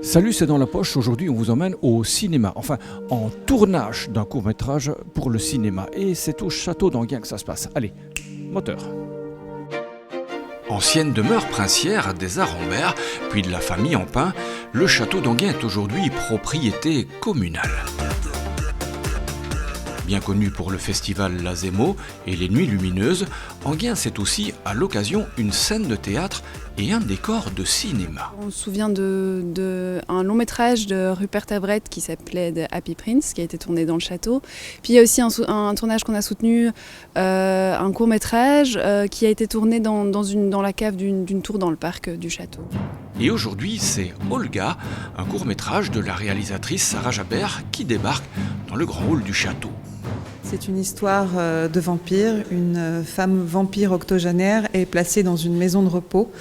Salut, c'est dans la poche. Aujourd'hui, on vous emmène au cinéma. Enfin, en tournage d'un court-métrage pour le cinéma. Et c'est au château d'Enghien que ça se passe. Allez, moteur. Ancienne demeure princière des Arambert, puis de la famille Empin, le château d'Enghien est aujourd'hui propriété communale. Bien connu pour le festival La Zémo et les Nuits Lumineuses, Enghien c'est aussi à l'occasion une scène de théâtre et un décor de cinéma. On se souvient d'un long métrage de Rupert Everett qui s'appelait The Happy Prince, qui a été tourné dans le château. Puis il y a aussi un tournage qu'on a soutenu, un court métrage qui a été tourné dans la cave d'une tour dans le parc du château. Et aujourd'hui, c'est Olga, un court métrage de la réalisatrice Sarah Jabert qui débarque dans le grand hall du château. C'est une histoire de vampire. Une femme vampire octogénaire est placée dans une maison de repos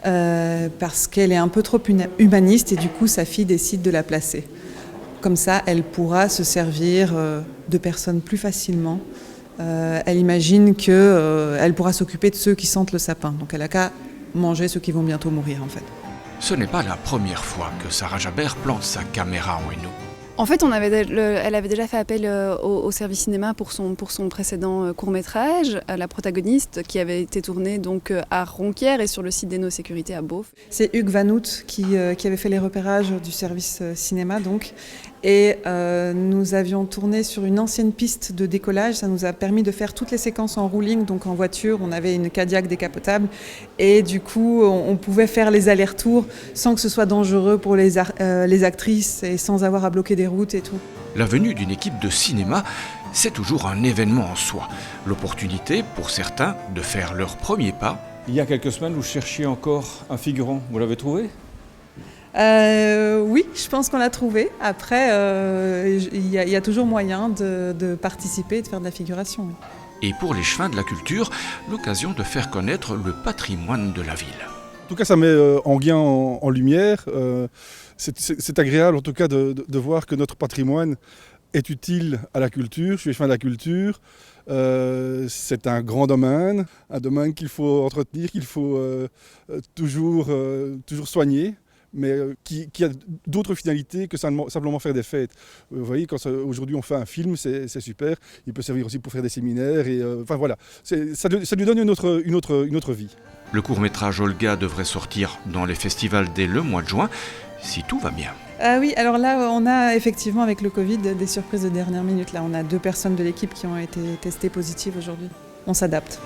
parce qu'elle est un peu trop humaniste et du coup sa fille décide de la placer. Comme ça, elle pourra se servir de personnes plus facilement. Elle imagine qu'elle pourra s'occuper de ceux qui sentent le sapin. Donc elle n'a qu'à manger ceux qui vont bientôt mourir en fait. Ce n'est pas la première fois que Sarah Jabert plante sa caméra en Hainaut. En fait, elle avait déjà fait appel au service cinéma pour son précédent court-métrage, la protagoniste, qui avait été tournée donc à Ronquière et sur le site d'Hainaut Sécurité à Beauf. C'est Hugues Vanout qui avait fait les repérages du service cinéma donc. Et nous avions tourné sur une ancienne piste de décollage. Ça nous a permis de faire toutes les séquences en rouling, donc en voiture. On avait une Cadillac décapotable et du coup, on pouvait faire les allers-retours sans que ce soit dangereux pour les actrices et sans avoir à bloquer des routes et tout. La venue d'une équipe de cinéma, c'est toujours un événement en soi. L'opportunité pour certains de faire leur premier pas. Il y a quelques semaines, vous cherchiez encore un figurant. Vous l'avez trouvé ? Oui, je pense qu'on l'a trouvé. Après, il y a toujours moyen de participer et de faire de la figuration. Oui. Et pour les chemins de la culture, l'occasion de faire connaître le patrimoine de la ville. En tout cas, ça met Enghien en lumière. C'est agréable en tout cas de voir que notre patrimoine est utile à la culture. Je suis fan de la culture. C'est un grand domaine, un domaine qu'il faut entretenir, qu'il faut toujours soigner, mais qui a d'autres finalités que simplement faire des fêtes. Vous voyez, quand aujourd'hui on fait un film, c'est super. Il peut servir aussi pour faire des séminaires. Et, enfin voilà, ça lui donne une autre vie. Le court-métrage Olga devrait sortir dans les festivals dès le mois de juin, si tout va bien. Oui, alors là, on a effectivement avec le Covid des surprises de dernière minute. Là, on a 2 personnes de l'équipe qui ont été testées positives aujourd'hui. On s'adapte.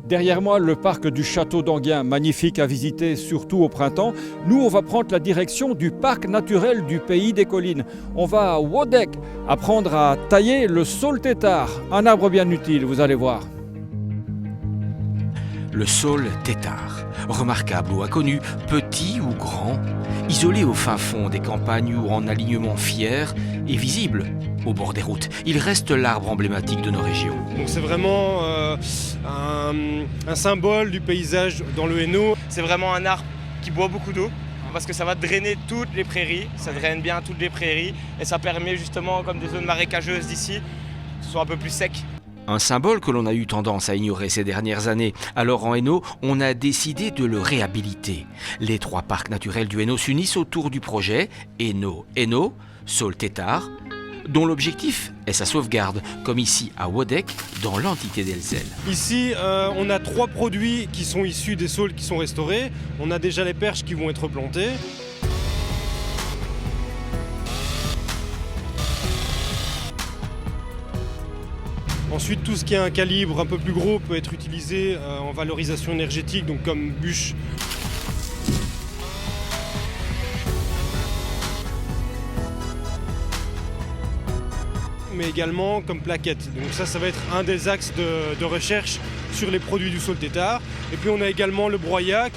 Derrière moi, le parc du château d'Enghien, magnifique à visiter, surtout au printemps. Nous, on va prendre la direction du parc naturel du Pays des Collines. On va à Wodek apprendre à tailler le saule tétard, un arbre bien utile, vous allez voir. Le saule tétard, remarquable ou inconnu, petit ou grand, isolé au fin fond des campagnes ou en alignement fier et visible au bord des routes. Il reste l'arbre emblématique de nos régions. Donc c'est vraiment un symbole du paysage dans le Hainaut. C'est vraiment un arbre qui boit beaucoup d'eau parce que ça va drainer toutes les prairies, ça draine bien toutes les prairies et ça permet justement, comme des zones marécageuses d'ici, que ce soit un peu plus sec. Un symbole que l'on a eu tendance à ignorer ces dernières années. Alors en Hainaut, on a décidé de le réhabiliter. Les 3 parcs naturels du Hainaut s'unissent autour du projet Hainaut, saule tétard, dont l'objectif est sa sauvegarde, comme ici à Wodek, dans l'entité d'Elzel. Ici, on a 3 produits qui sont issus des saules qui sont restaurés. On a déjà les perches qui vont être plantées. Ensuite, tout ce qui a un calibre un peu plus gros peut être utilisé en valorisation énergétique, donc comme bûche. Mais également comme plaquette. Donc ça va être un des axes de recherche sur les produits du saule tétard. Et puis on a également le broyat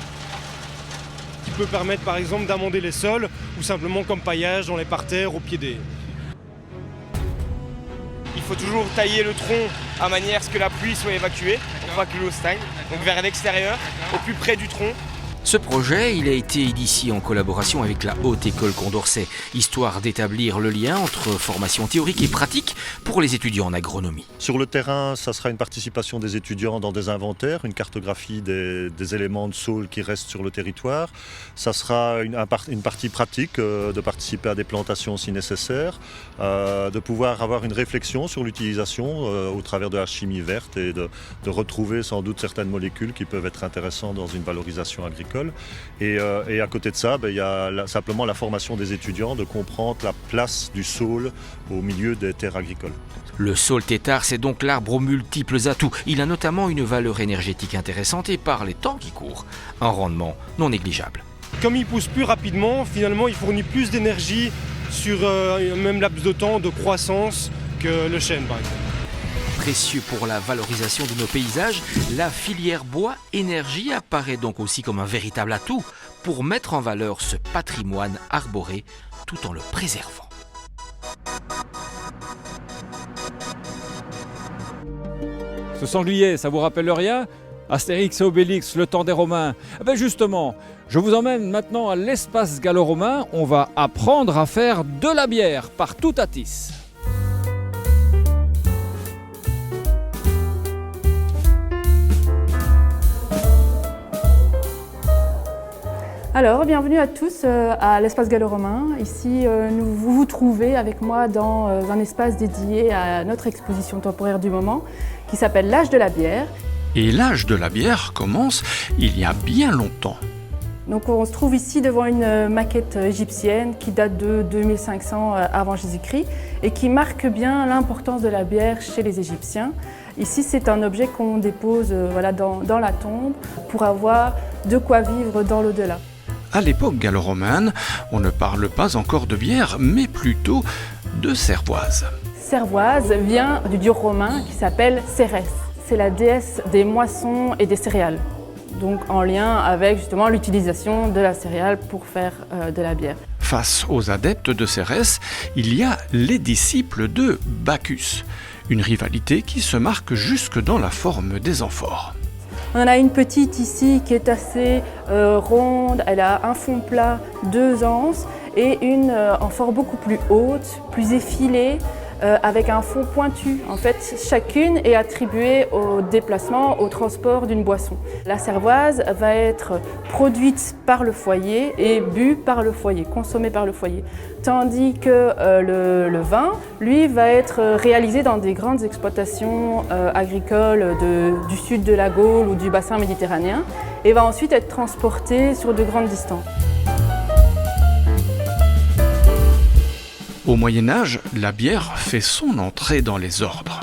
qui peut permettre par exemple d'amender les sols ou simplement comme paillage dans les parterres au pied des... Il faut toujours tailler le tronc à manière à ce que la pluie soit évacuée pour pas que l'eau stagne. Donc vers l'extérieur, au plus près du tronc. Ce projet, il a été initié en collaboration avec la Haute École Condorcet, histoire d'établir le lien entre formation théorique et pratique pour les étudiants en agronomie. Sur le terrain, ça sera une participation des étudiants dans des inventaires, une cartographie des éléments de sol qui restent sur le territoire. Ça sera une partie pratique, de participer à des plantations si nécessaire, de pouvoir avoir une réflexion sur l'utilisation au travers de la chimie verte et de retrouver sans doute certaines molécules qui peuvent être intéressantes dans une valorisation agricole. Et à côté de ça, il y a simplement la formation des étudiants de comprendre la place du saule au milieu des terres agricoles. Le saule tétard, c'est donc l'arbre aux multiples atouts. Il a notamment une valeur énergétique intéressante et par les temps qui courent, un rendement non négligeable. Comme il pousse plus rapidement, finalement il fournit plus d'énergie sur un même laps de temps de croissance que le chêne par exemple. Précieux pour la valorisation de nos paysages, la filière bois-énergie apparaît donc aussi comme un véritable atout pour mettre en valeur ce patrimoine arboré tout en le préservant. Ce sanglier, ça vous rappelle rien ? Astérix et Obélix, le temps des Romains. Justement, je vous emmène maintenant à l'espace gallo-romain. On va apprendre à faire de la bière par Toutatis. Alors, bienvenue à tous à l'espace gallo-romain. Ici, vous vous trouvez avec moi dans un espace dédié à notre exposition temporaire du moment qui s'appelle l'âge de la bière. Et l'âge de la bière commence il y a bien longtemps. Donc on se trouve ici devant une maquette égyptienne qui date de 2500 avant Jésus-Christ et qui marque bien l'importance de la bière chez les Égyptiens. Ici, c'est un objet qu'on dépose dans la tombe pour avoir de quoi vivre dans l'au-delà. À l'époque gallo-romaine, on ne parle pas encore de bière, mais plutôt de cervoise. Cervoise vient du dieu romain qui s'appelle Cérès. C'est la déesse des moissons et des céréales, donc en lien avec justement l'utilisation de la céréale pour faire de la bière. Face aux adeptes de Cérès, il y a les disciples de Bacchus, une rivalité qui se marque jusque dans la forme des amphores. On en a une petite ici qui est assez ronde, elle a un fond plat, 2 anses et une amphore beaucoup plus haute, plus effilée, avec un fond pointu. En fait, chacune est attribuée au déplacement, au transport d'une boisson. La cervoise va être produite par le foyer et bue par le foyer, consommée par le foyer. Tandis que le vin, lui, va être réalisé dans des grandes exploitations agricoles du sud de la Gaule ou du bassin méditerranéen et va ensuite être transporté sur de grandes distances. Au Moyen-Âge, la bière fait son entrée dans les ordres.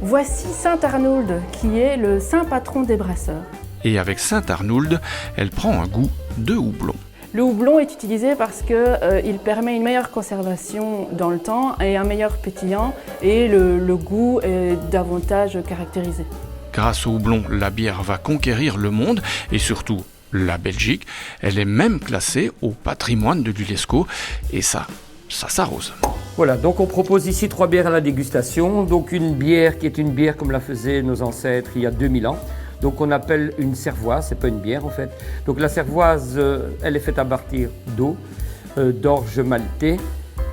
Voici Saint Arnould, qui est le saint patron des brasseurs. Et avec Saint Arnould, elle prend un goût de houblon. Le houblon est utilisé parce qu'il permet une meilleure conservation dans le temps et un meilleur pétillant, et le goût est davantage caractérisé. Grâce au houblon, la bière va conquérir le monde et surtout la Belgique. Elle est même classée au patrimoine de l'UNESCO et ça s'arrose. Voilà, donc on propose ici 3 bières à la dégustation. Donc une bière qui est une bière comme la faisaient nos ancêtres il y a 2000 ans. Donc on appelle une cervoise, c'est pas une bière en fait. Donc la cervoise, elle est faite à partir d'eau, d'orge maltée,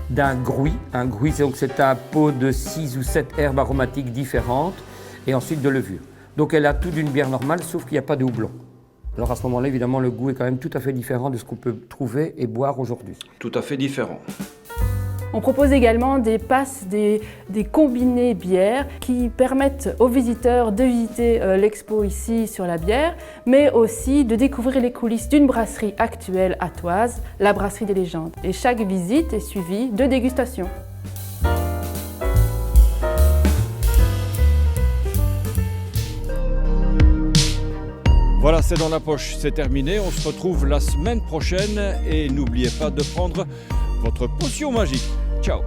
d'un gruy. Un gruy, donc c'est un pot de 6 ou 7 herbes aromatiques différentes et ensuite de levure. Donc elle a tout d'une bière normale sauf qu'il n'y a pas de houblon. Alors à ce moment-là, évidemment, le goût est quand même tout à fait différent de ce qu'on peut trouver et boire aujourd'hui. Tout à fait différent. On propose également des passes, des combinés bières qui permettent aux visiteurs de visiter l'expo ici sur la bière, mais aussi de découvrir les coulisses d'une brasserie actuelle à Thoise, la brasserie des légendes. Et chaque visite est suivie de dégustations. Voilà, c'est dans la poche, c'est terminé. On se retrouve la semaine prochaine et n'oubliez pas de prendre votre potion magique. Ciao!